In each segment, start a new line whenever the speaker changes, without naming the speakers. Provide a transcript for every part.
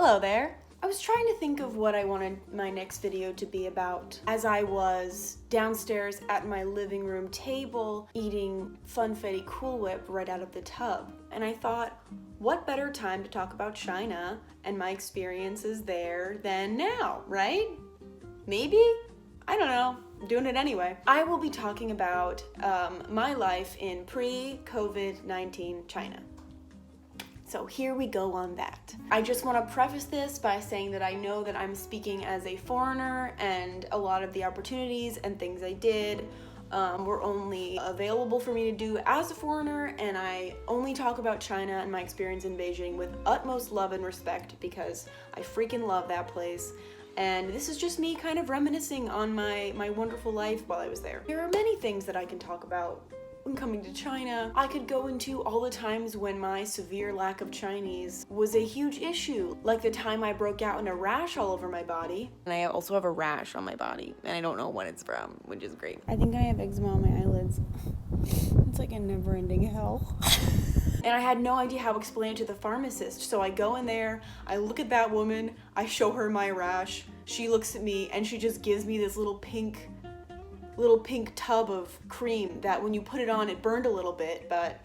Hello there. I was trying to think of what I wanted my next video to be about as I was downstairs at my living room table eating Funfetti Cool Whip right out of the tub. And I thought, what better time to talk about China and my experiences there than now, right? Maybe? I don't know. I'm doing it anyway. I will be talking about my life in pre-COVID-19 China. So here we go on that. I just want to preface this by saying that I know that I'm speaking as a foreigner and a lot of the opportunities and things I did were only available for me to do as a foreigner, and I only talk about China and my experience in Beijing with utmost love and respect because I freaking love that place. And this is just me kind of reminiscing on my wonderful life while I was there. There are many things that I can talk about when coming to China. I could go into all the times when my severe lack of Chinese was a huge issue, like the time I broke out in a rash all over my body. And I also have a rash on my body, and I don't know what it's from, which is great. I think I have eczema on my eyelids. It's like a never-ending hell. And I had no idea how to explain it to the pharmacist, so I go in there, I look at that woman, I show her my rash, she looks at me, and she just gives me this little pink tub of cream that when you put it on, it burned a little bit, but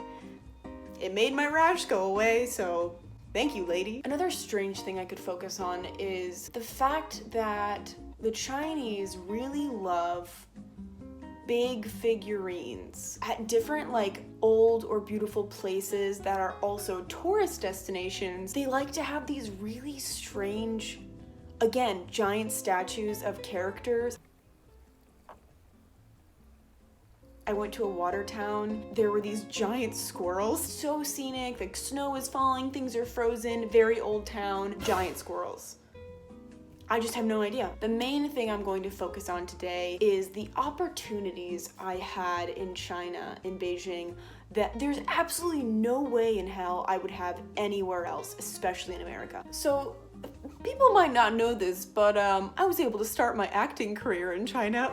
it made my rash go away, so thank you, lady. Another strange thing I could focus on is the fact that the Chinese really love big figurines at different old or beautiful places that are also tourist destinations. They like to have these really strange, again, giant statues of characters. I went to a water town. There were these giant squirrels. So scenic, like snow is falling, things are frozen, very old town, giant squirrels. I just have no idea. The main thing I'm going to focus on today is the opportunities I had in China, in Beijing, that there's absolutely no way in hell I would have anywhere else, especially in America. So people might not know this, but I was able to start my acting career in China.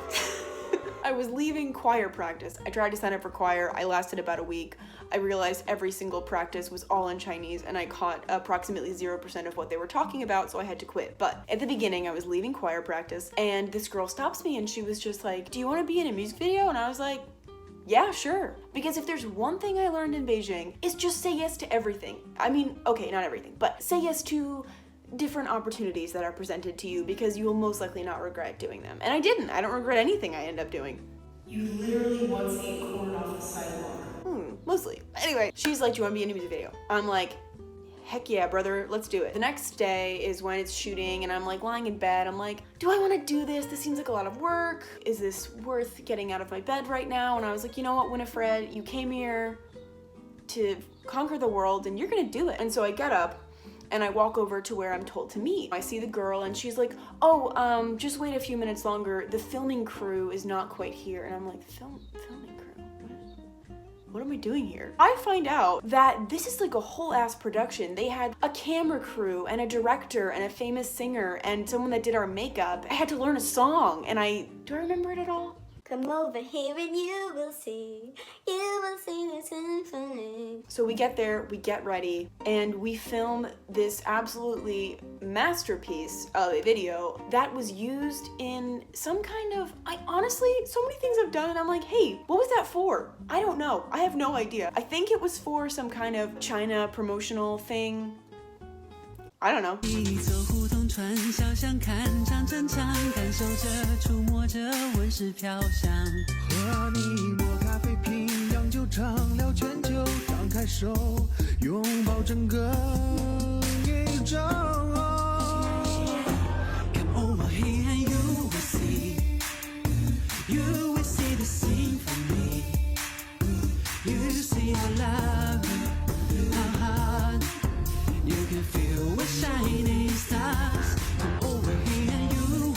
I was leaving choir practice. I tried to sign up for choir. I lasted about a week. I realized every single practice was all in Chinese and I caught approximately 0% of what they were talking about, so I had to quit. But at the beginning, I was leaving choir practice and this girl stops me and she was just like, "Do you want to be in a music video?" And I was like, yeah, sure. Because if there's one thing I learned in Beijing, it's just say yes to everything. I mean, okay, not everything, but say yes to different opportunities that are presented to you because you will most likely not regret doing them. And I didn't. I don't regret anything I end up doing.
You literally once ate corn off the sidewalk.
Mostly. Anyway, she's like, "Do you want to be in a music video?" I'm like, heck yeah, brother, let's do it. The next day is when it's shooting and I'm like lying in bed. I'm like, do I want to do this? This seems like a lot of work. Is this worth getting out of my bed right now? And I was like, you know what, Winifred, you came here to conquer the world and you're gonna do it. And so I get up and I walk over to where I'm told to meet. I see the girl and she's like, "Oh, just wait a few minutes longer. The filming crew is not quite here." And I'm like, filming crew? What am I doing here? I find out that this is like a whole ass production. They had a camera crew and a director and a famous singer and someone that did our makeup. I had to learn a song and do I remember it at all?
Come over here and you will see the symphony.
So we get there, we get ready, and we film this absolutely masterpiece of a video that was used in some kind of, honestly, so many things I've done and I'm like, hey, what was that for? I don't know. I have no idea. I think it was for some kind of China promotional thing. I don't know.
你走胡同串小巷看场正常感受着触摸着温室飘香
和你摸咖啡瓶洋酒畅聊全球张开手拥抱整个宇宙
Come over here and you will see the symphony You see our love our heart You can feel we're shining stars. Come over here and you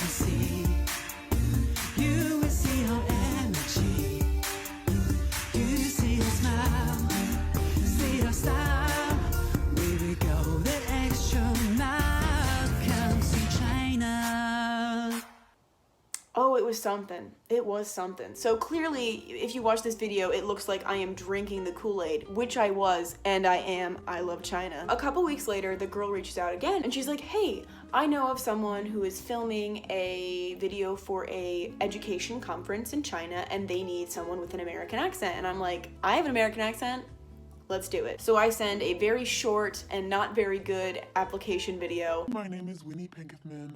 will see our energy. You see our smile, see our style. We will
was something. It was something. So clearly, if you watch this video, it looks like I am drinking the Kool-Aid, which I was, and I am. I love China. A couple weeks later, the girl reaches out again, and she's like, hey, I know of someone who is filming a video for a education conference in China, and they need someone with an American accent. And I'm like, I have an American accent. Let's do it. So I send a very short and not very good application video.
My name is Winnie Pinkethman.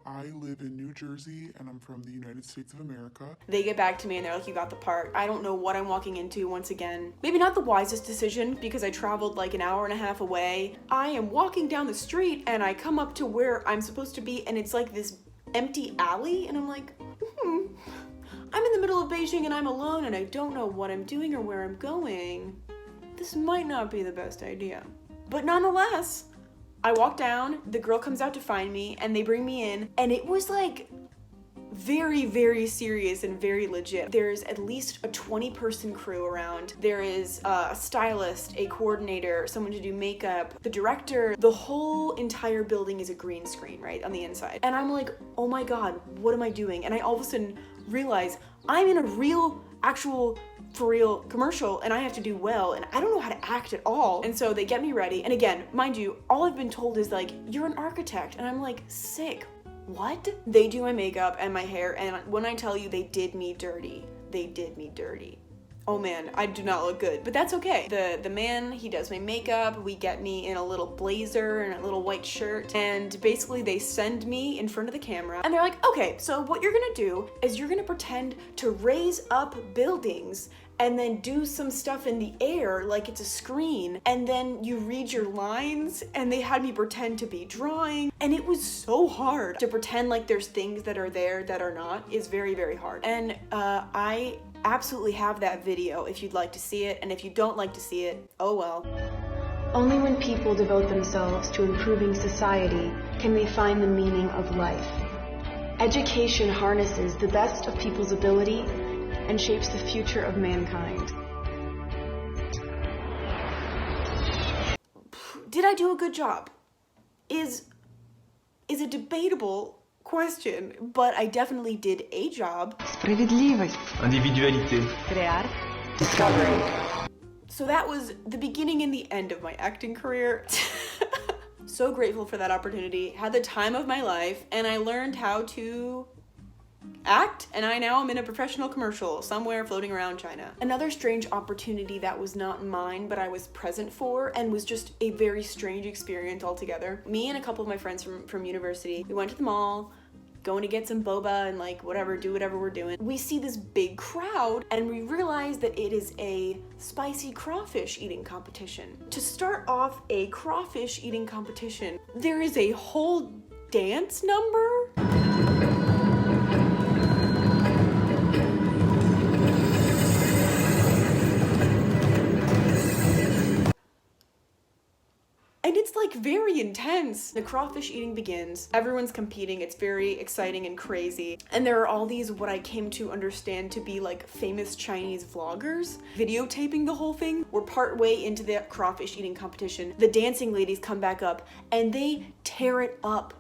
I live in New Jersey and I'm from the United States of America.
They get back to me and they're like, you got the part. I don't know what I'm walking into once again. Maybe not the wisest decision because I traveled like an hour and a half away. I am walking down the street and I come up to where I'm supposed to be and it's like this empty alley and I'm like, I'm in the middle of Beijing and I'm alone and I don't know what I'm doing or where I'm going. This might not be the best idea. But nonetheless, I walk down, the girl comes out to find me, and they bring me in, and it was like very, very serious and very legit. There's at least a 20-person crew around. There is a stylist, a coordinator, someone to do makeup, the director. The whole entire building is a green screen, right, on the inside. And I'm like, oh my God, what am I doing? And I all of a sudden realize I'm in a real, actual, for real commercial and I have to do well and I don't know how to act at all. And so they get me ready. And again, mind you, all I've been told is like, you're an architect. And I'm like, sick. What? They do my makeup and my hair. And when I tell you they did me dirty, they did me dirty. Oh man, I do not look good, but that's okay. The man, he does my makeup. We get me in a little blazer and a little white shirt. And basically they send me in front of the camera and they're like, okay, so what you're gonna do is you're gonna pretend to raise up buildings and then do some stuff in the air like it's a screen, and then you read your lines, and they had me pretend to be drawing, and it was so hard to pretend like there's things that are there that are not. Is very, very hard. And I absolutely have that video if you'd like to see it, and if you don't like to see it, oh well. Only when people devote themselves to improving society can they find the meaning of life. Education harnesses the best of people's ability and shapes the future of mankind. Did I do a good job? Is a debatable question, but I definitely did a job.
Справедливость. Индивидуalité.
Crear.
Discovery.
So that was the beginning and the end of my acting career. So grateful for that opportunity. Had the time of my life, and I learned how to act, and I now am in a professional commercial somewhere floating around China. Another strange opportunity that was not mine, but I was present for, and was just a very strange experience altogether. Me and a couple of my friends from university, we went to the mall, going to get some boba and like whatever, do whatever we're doing. We see this big crowd and we realize that it is a spicy crawfish eating competition. To start off a crawfish eating competition, there is a whole dance number. And it's like very intense. The crawfish eating begins. Everyone's competing. It's very exciting and crazy. And there are all these, what I came to understand to be like famous Chinese vloggers videotaping the whole thing. We're part way into the crawfish eating competition. The dancing ladies come back up and they tear it up.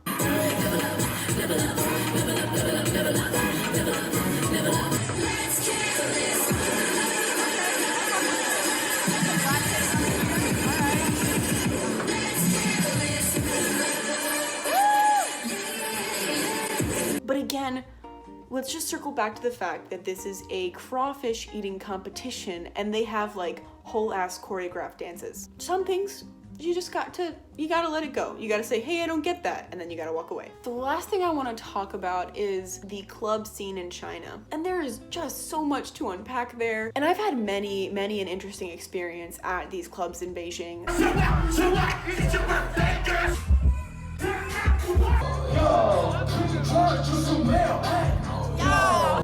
But again, let's just circle back to the fact that this is a crawfish eating competition and they have like whole ass choreographed dances. Some things you gotta let it go. You gotta say, hey, I don't get that, and then you gotta walk away. The last thing I wanna talk about is the club scene in China. And there is just so much to unpack there. And I've had many an interesting experience at these clubs in Beijing.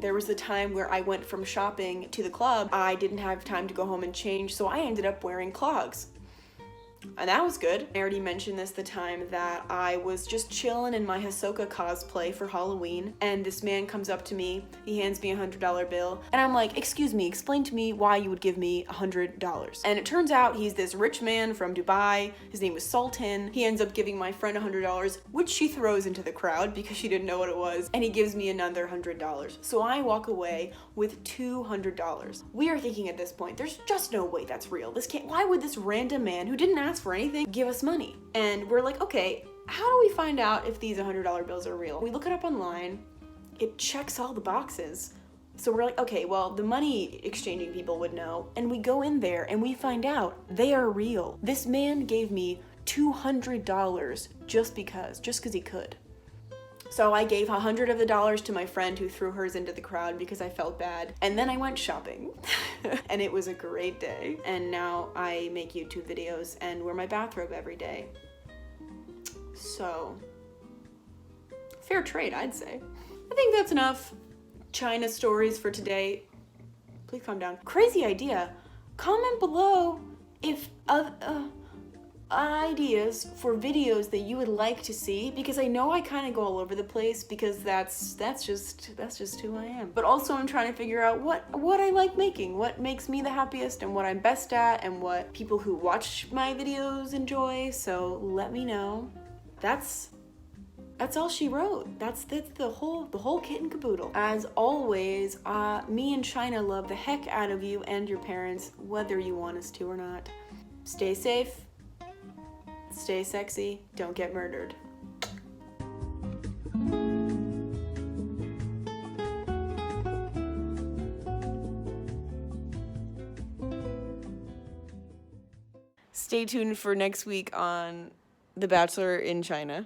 There was a time where I went from shopping to the club. I didn't have time to go home and change, so I ended up wearing clogs. And that was good. I already mentioned this the time that I was just chilling in my Hisoka cosplay for Halloween, and this man comes up to me, he hands me a $100 bill, and I'm like, excuse me, explain to me why you would give me $100. And it turns out he's this rich man from Dubai, his name was Sultan. He ends up giving my friend $100, which she throws into the crowd because she didn't know what it was, and he gives me another $100. So I walk away with $200. We are thinking at this point, there's just no way that's real. This can't, why would this random man who didn't ask for anything give us money? And we're like, okay, how do we find out if these $100 bills are real? We look it up online, it checks all the boxes. So we're like, okay, well, the money exchanging people would know. And we go in there and we find out they are real. This man gave me $200 just because he could. So I gave $100 of the dollars to my friend who threw hers into the crowd because I felt bad. And then I went shopping. And it was a great day. And now I make YouTube videos and wear my bathrobe every day. So, fair trade, I'd say. I think that's enough China stories for today. Please calm down. Crazy idea. Comment below if ideas for videos that you would like to see, because I know I kind of go all over the place because that's just who I am. But also I'm trying to figure out what I like making, what makes me the happiest and what I'm best at and what people who watch my videos enjoy. So let me know. That's all she wrote. That's the whole kit and caboodle. As always, me and China love the heck out of you and your parents, whether you want us to or not. Stay safe. Stay sexy, don't get murdered. Stay tuned for next week on The Bachelor in China.